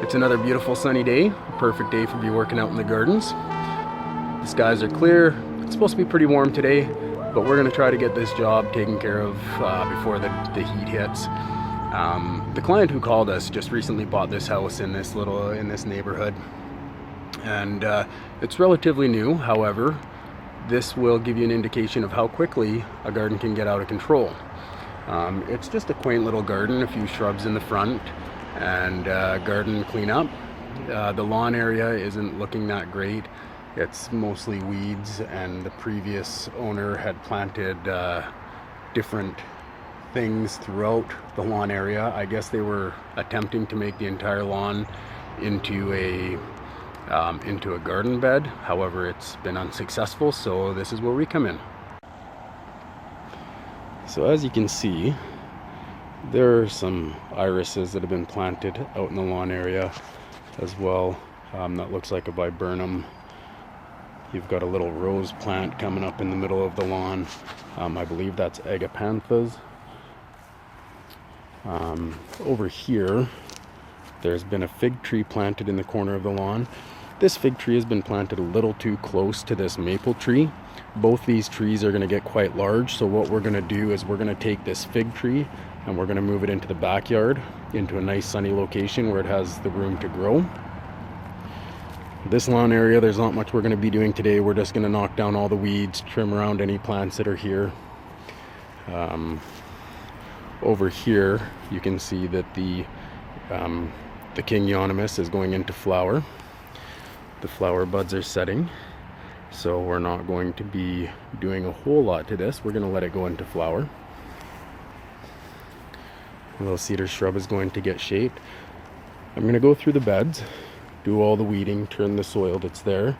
It's another beautiful sunny day, a perfect day for you working out in the gardens. The skies are clear. It's supposed to be pretty warm today, but we're going to try to get this job taken care of before the heat hits. The client who called us just recently bought this house in this neighborhood, and it's relatively new. However, this will give you an indication of how quickly a garden can get out of control. It's just a quaint little garden, a few shrubs in the front, and garden cleanup. The lawn area isn't looking that great. It's mostly weeds, and the previous owner had planted different things throughout the lawn area. I guess they were attempting to make the entire lawn into a garden bed. However, it's been unsuccessful, so this is where we come in. So as you can see, there are some irises that have been planted out in the lawn area as well. That looks like a viburnum. You've got a little rose plant coming up in the middle of the lawn. I believe that's agapanthus. Over here, there's been a fig tree planted in the corner of the lawn. This fig tree has been planted a little too close to this maple tree. Both these trees are going to get quite large, so what we're going to do is we're going to take this fig tree and we're going to move it into the backyard, into a nice sunny location where it has the room to grow. This lawn area, there's not much we're going to be doing today. We're just going to knock down all the weeds, trim around any plants that are here. Over here, you can see that the King Euonymus is going into flower. The flower buds are setting, so we're not going to be doing a whole lot to this. We're going to let it go into flower. The little cedar shrub is going to get shaped. I'm going to go through the beds, do all the weeding, turn the soil that's there.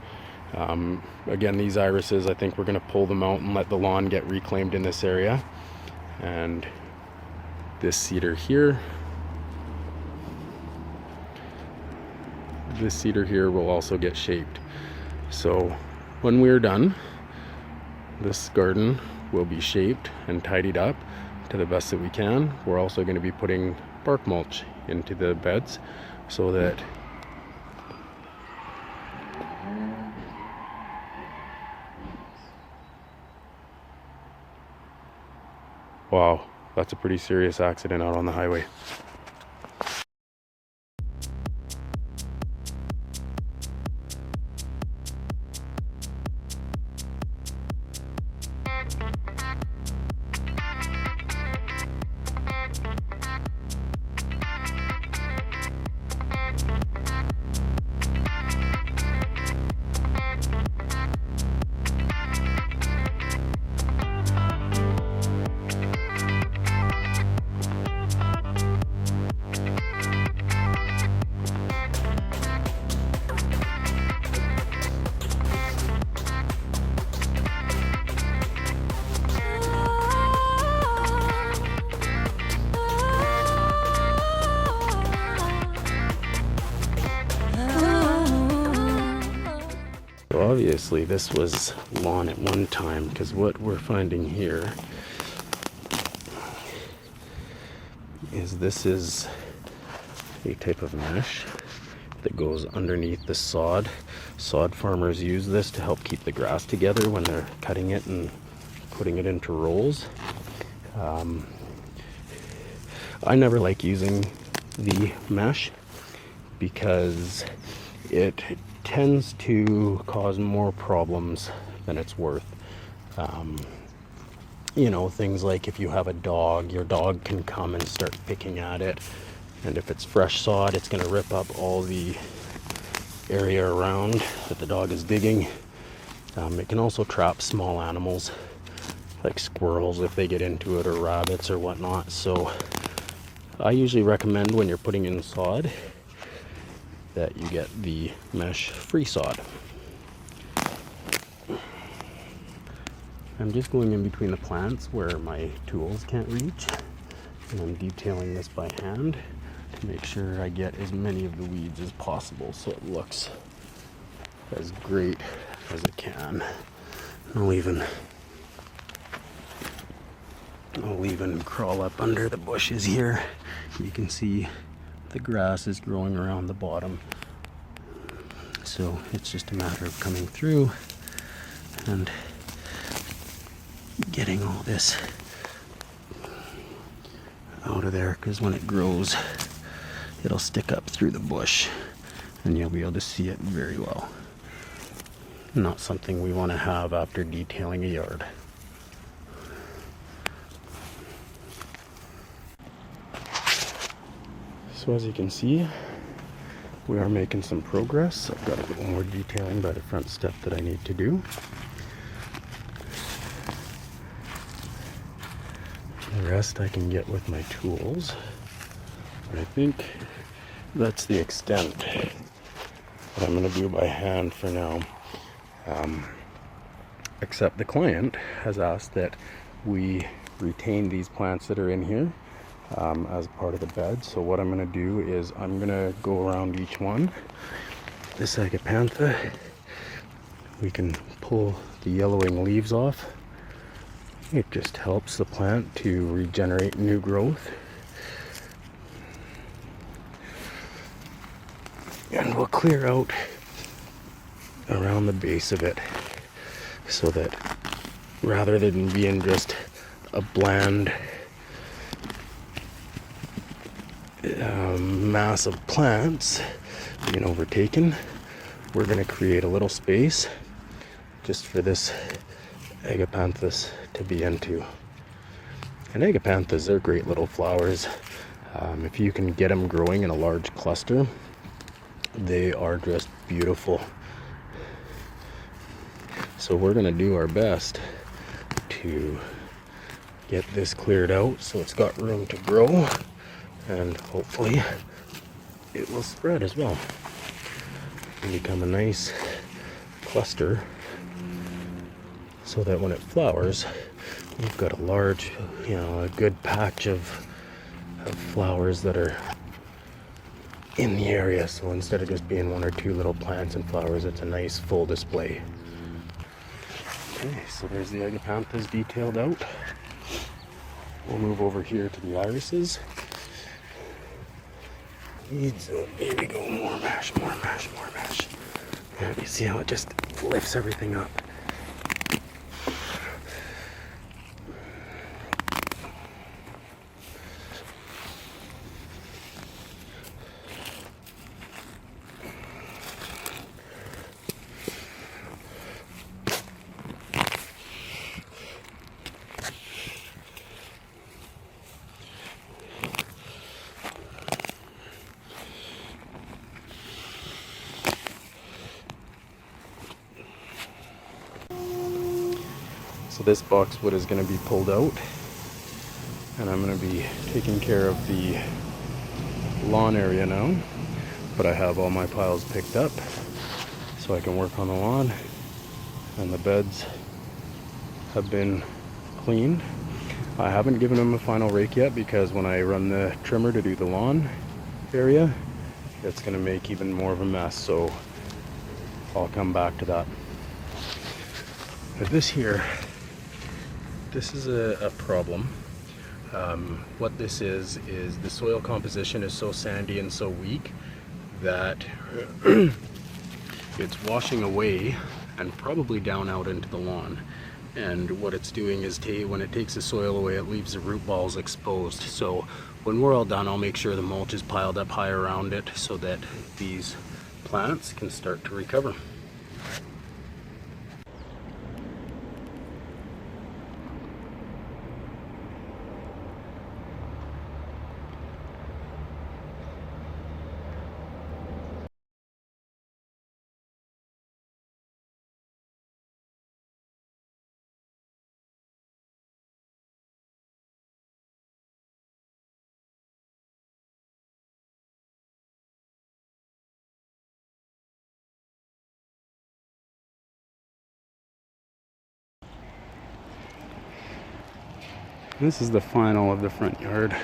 Again, these irises, I think we're going to pull them out and let the lawn get reclaimed in this area. And this cedar here, will also get shaped. So when we're done, this garden will be shaped and tidied up to the best that we can. We're also going to be putting bark mulch into the beds so that wow, that's a pretty serious accident out on the highway. Obviously this was lawn at one time, because what we're finding here is this is a type of mesh that goes underneath the sod. Sod farmers use this to help keep the grass together when they're cutting it and putting it into rolls. I never like using the mesh because it tends to cause more problems than it's worth. You know, things like if you have a dog, your dog can come and start picking at it, and if it's fresh sod, it's going to rip up all the area around that the dog is digging. It can also trap small animals like squirrels if they get into it, or rabbits or whatnot. So I usually recommend when you're putting in sod that you get the mesh free sod. I'm just going in between the plants where my tools can't reach, and I'm detailing this by hand to make sure I get as many of the weeds as possible so it looks as great as it can. I'll even crawl up under the bushes here. You can see the grass is growing around the bottom. So it's just a matter of coming through and getting all this out of there, because when it grows it'll stick up through the bush and you'll be able to see it very well. Not something we want to have after detailing a yard. So as you can see, we are making some progress. I've got a little more detailing by the front step that I need to do. The rest I can get with my tools. But I think that's the extent that I'm going to do by hand for now. Except the client has asked that we retain these plants that are in here as part of the bed. So what I'm going to do is I'm going to go around each one. This Agapantha, we can pull the yellowing leaves off. It just helps the plant to regenerate new growth. And we'll clear out around the base of it, so that rather than being just a bland mass of plants being overtaken, we're going to create a little space just for this Agapanthus to be into. And Agapanthus are great little flowers. If you can get them growing in a large cluster, they are just beautiful. So we're going to do our best to get this cleared out so it's got room to grow, and hopefully it will spread as well and become a nice cluster, so that when it flowers, you've got a large, a good patch of flowers that are in the area. So instead of just being one or two little plants and flowers, it's a nice full display. Okay, so there's the Agapanthus detailed out. We'll move over here to the irises. So here we go, more mash, more mash, more mash. And you see how it just lifts everything up. So this boxwood is going to be pulled out, and I'm going to be taking care of the lawn area now. But I have all my piles picked up so I can work on the lawn, and the beds have been cleaned. I haven't given them a final rake yet, because when I run the trimmer to do the lawn area, it's going to make even more of a mess, so I'll come back to that. But this here, this is a problem. What this is the soil composition is so sandy and so weak that it's washing away and probably down out into the lawn. And what it's doing is when it takes the soil away, it leaves the root balls exposed. So when we're all done, I'll make sure the mulch is piled up high around it so that these plants can start to recover. This is the final of the front yard.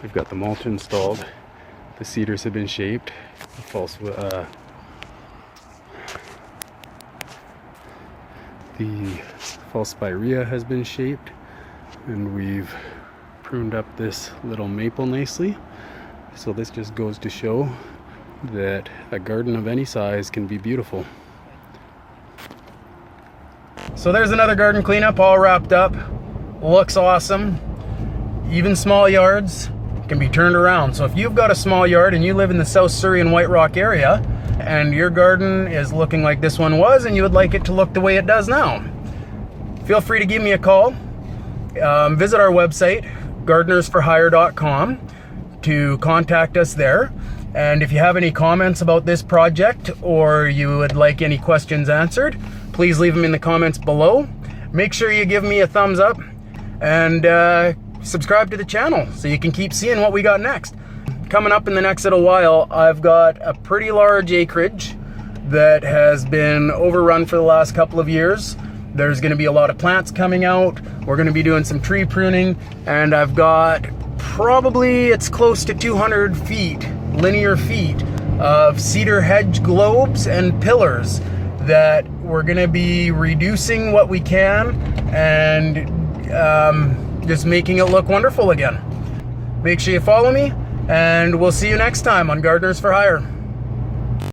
We've got the mulch installed. The cedars have been shaped. The false spirea has been shaped, and we've pruned up this little maple nicely. So this just goes to show that a garden of any size can be beautiful. So there's another garden cleanup all wrapped up. Looks awesome. Even small yards can be turned around. So if you've got a small yard and you live in the South Surrey and White Rock area and your garden is looking like this one was and you would like it to look the way it does now, feel free to give me a call. Visit our website, gardenersforhire.com, to contact us there. And if you have any comments about this project or you would like any questions answered, please leave them in the comments below. Make sure you give me a thumbs up and subscribe to the channel so you can keep seeing what we got next. Coming up in the next little while, I've got a pretty large acreage that has been overrun for the last couple of years. There's going to be a lot of plants coming out. We're going to be doing some tree pruning, and I've got probably, it's close to 200 feet, linear feet of cedar hedge globes and pillars that we're going to be reducing what we can and just making it look wonderful again. Make sure you follow me, and we'll see you next time on Gardeners for Hire.